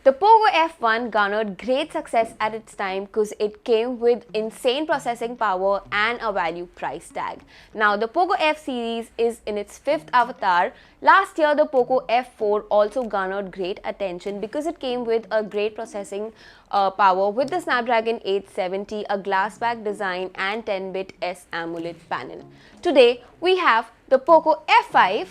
The Poco F1 garnered great success at its time because it came with insane processing power and a value price tag. Now the Poco F series is in its 5th avatar. Last year the Poco F4 also garnered great attention because it came with a great processing power with the Snapdragon 870, a glass back design and 10-bit S Amoled panel. Today we have the Poco F5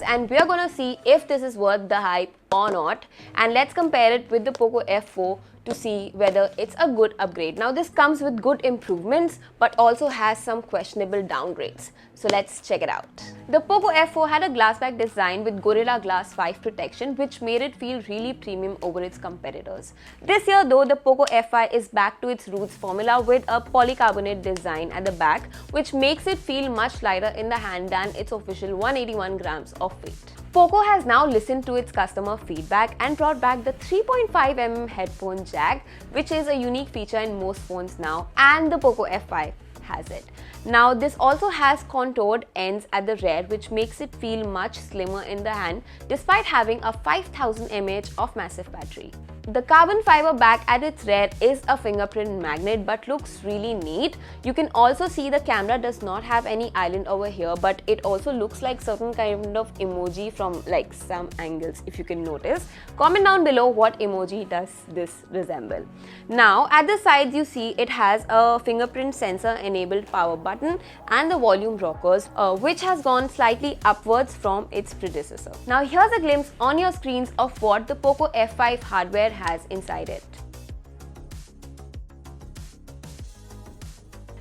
and we are going to see if this is worth the hype or not, and let's compare it with the Poco F4 to see whether it's a good upgrade. Now this comes with good improvements but also has some questionable downgrades. So let's check it out. The Poco F4 had a glass back design with Gorilla Glass 5 protection which made it feel really premium over its competitors. This year though, the Poco F5 is back to its roots formula with a polycarbonate design at the back which makes it feel much lighter in the hand than its official 181 grams of weight. Poco has now listened to its customer feedback and brought back the 3.5mm headphone jack, which is a unique feature in most phones now, and the Poco F5 has it. Now this also has contoured ends at the rear which makes it feel much slimmer in the hand despite having a 5000 mAh of massive battery. The carbon fiber back at its rear is a fingerprint magnet but looks really neat. You can also see the camera does not have any island over here, but it also looks like certain kind of emoji from like some angles if you can notice. Comment down below what emoji does this resemble. Now at the sides you see it has a fingerprint sensor enabled power button and the volume rockers which has gone slightly upwards from its predecessor. Now here's a glimpse on your screens of what the Poco F5 hardware has inside it.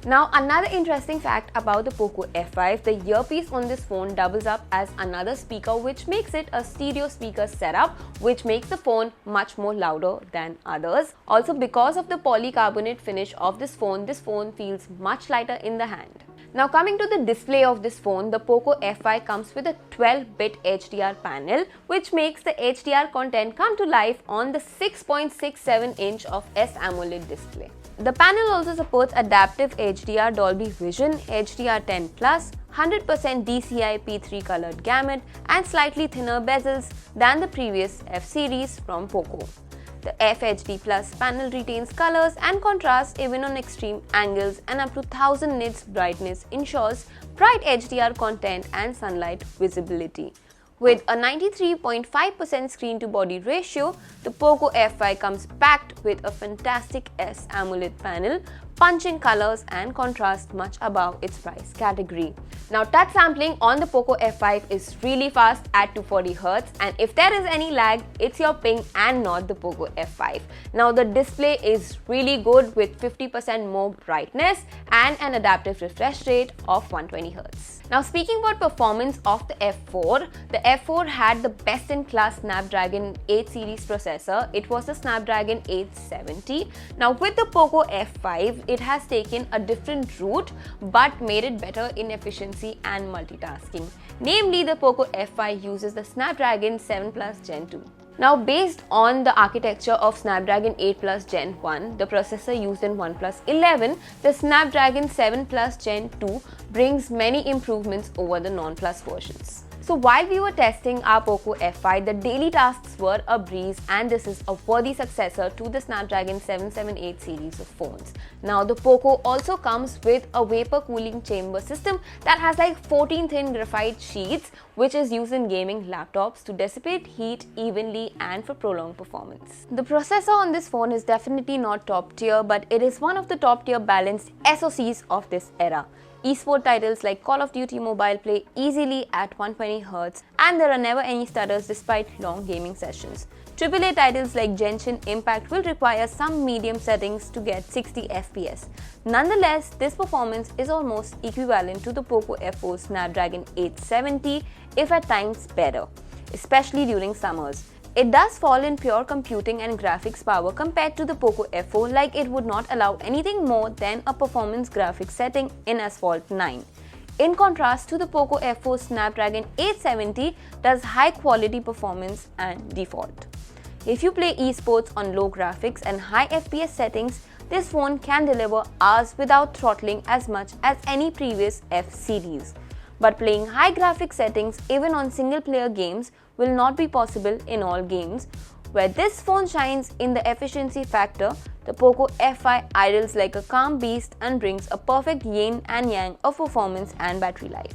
Now another interesting fact about the Poco F5, the earpiece on this phone doubles up as another speaker which makes it a stereo speaker setup which makes the phone much more louder than others. Also because of the polycarbonate finish of this phone feels much lighter in the hand. Now coming to the display of this phone, the Poco F5 comes with a 12-bit HDR panel which makes the HDR content come to life on the 6.67-inch of S AMOLED display. The panel also supports adaptive HDR Dolby Vision, HDR10+, 100% DCI P3 colored gamut and slightly thinner bezels than the previous F series from Poco. The FHD Plus panel retains colors and contrast even on extreme angles, and up to 1000 nits brightness ensures bright HDR content and sunlight visibility. With a 93.5% screen to body ratio, the Poco F5 comes packed with a fantastic S AMOLED panel, punching colors and contrast much above its price category. Now touch sampling on the Poco F5 is really fast at 240Hz, and if there is any lag, it's your ping and not the Poco F5. Now the display is really good with 50% more brightness and an adaptive refresh rate of 120Hz. Now speaking about performance of the F4 had the best-in-class Snapdragon 8 series processor. It was the Snapdragon 870. Now with the Poco F5, it has taken a different route but made it better in efficiency and multitasking. Namely, the Poco F5 uses the Snapdragon 7 Plus Gen 2. Now based on the architecture of Snapdragon 8 Plus Gen 1, the processor used in OnePlus 11, the Snapdragon 7 Plus Gen 2 brings many improvements over the non-Plus versions. So while we were testing our Poco F5, the daily tasks were a breeze, and this is a worthy successor to the Snapdragon 778 series of phones. Now the Poco also comes with a vapor cooling chamber system that has like 14 thin graphite sheets which is used in gaming laptops to dissipate heat evenly and for prolonged performance. The processor on this phone is definitely not top tier, but it is one of the top tier balanced SoCs of this era. Esport titles like Call of Duty Mobile play easily at 120Hz, and there are never any stutters despite long gaming sessions. AAA titles like Genshin Impact will require some medium settings to get 60 FPS. Nonetheless, this performance is almost equivalent to the Poco F4 Snapdragon 870, if at times better, especially during summers. It does fall in pure computing and graphics power compared to the Poco F4, like it would not allow anything more than a performance graphics setting in Asphalt 9. In contrast to the Poco F4, Snapdragon 870 does high quality performance and default. If you play esports on low graphics and high FPS settings, this phone can deliver hours without throttling as much as any previous F series. But playing high graphics settings even on single player games will not be possible in all games, Where this phone shines in the efficiency factor, the Poco F5 idles like a calm beast and brings a perfect yin and yang of performance and battery life.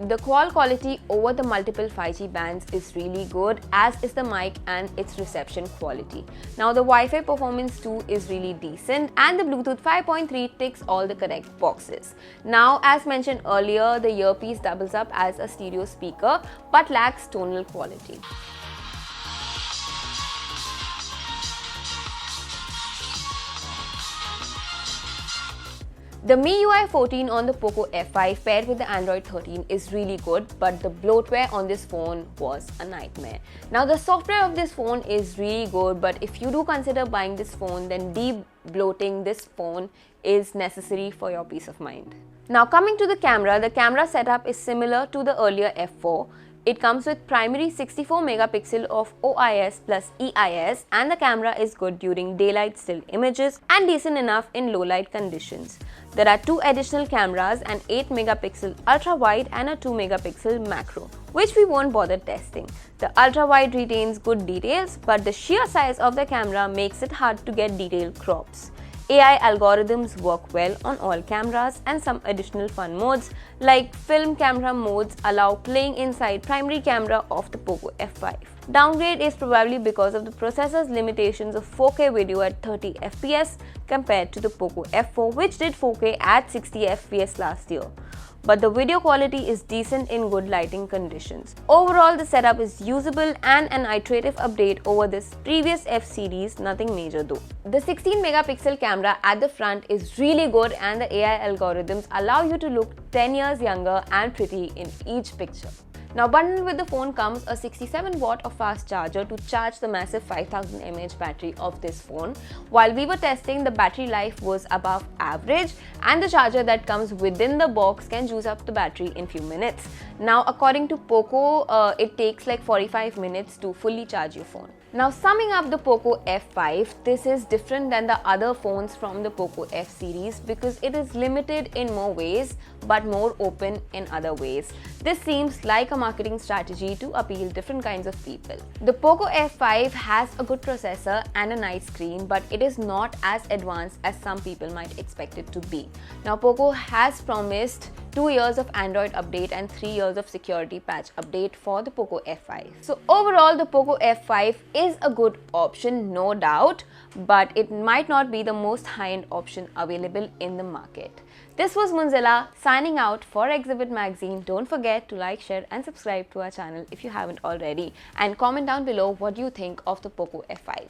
The call quality over the multiple 5G bands is really good, as is the mic and its reception quality. Now the Wi-Fi performance too is really decent, and the Bluetooth 5.3 ticks all the correct boxes. Now, as mentioned earlier, the earpiece doubles up as a stereo speaker but lacks tonal quality. The MIUI 14 on the Poco F5 paired with the Android 13 is really good, but the bloatware on this phone was a nightmare. Now the software of this phone is really good, but if you do consider buying this phone, then de-bloating this phone is necessary for your peace of mind. Now coming to the camera setup is similar to the earlier F4. It comes with primary 64 megapixel of OIS plus EIS, and the camera is good during daylight still images and decent enough in low light conditions. There are two additional cameras, an 8 megapixel ultra-wide and a 2 megapixel macro, which we won't bother testing. The ultra-wide retains good details, but the sheer size of the camera makes it hard to get detailed crops. AI algorithms work well on all cameras, and some additional fun modes like film camera modes allow playing inside primary camera of the Poco F5. Downgrade is probably because of the processor's limitations of 4K video at 30 FPS compared to the Poco F4, which did 4K at 60 FPS last year. But the video quality is decent in good lighting conditions. Overall, the setup is usable and an iterative update over this previous F series, nothing major though. The 16 megapixel camera at the front is really good, and the AI algorithms allow you to look 10 years younger and pretty in each picture. Now bundled with the phone comes a 67 watt of fast charger to charge the massive 5000 mAh battery of this phone. While we were testing, the battery life was above average, and the charger that comes within the box can juice up the battery in few minutes. Now according to Poco, it takes like 45 minutes to fully charge your phone. Now summing up the Poco F5, this is different than the other phones from the Poco F series because it is limited in more ways but more open in other ways. This seems like a marketing strategy to appeal different kinds of people. The Poco F5 has a good processor and a nice screen, but it is not as advanced as some people might expect it to be. Now Poco has promised 2 years of Android update and 3 years of security patch update for the Poco F5. So overall, the Poco F5 is a good option, no doubt, but it might not be the most high-end option available in the market. This was Munzela signing out for Exhibit Magazine. Don't forget to like, share and subscribe to our channel if you haven't already, and comment down below what you think of the Poco F5.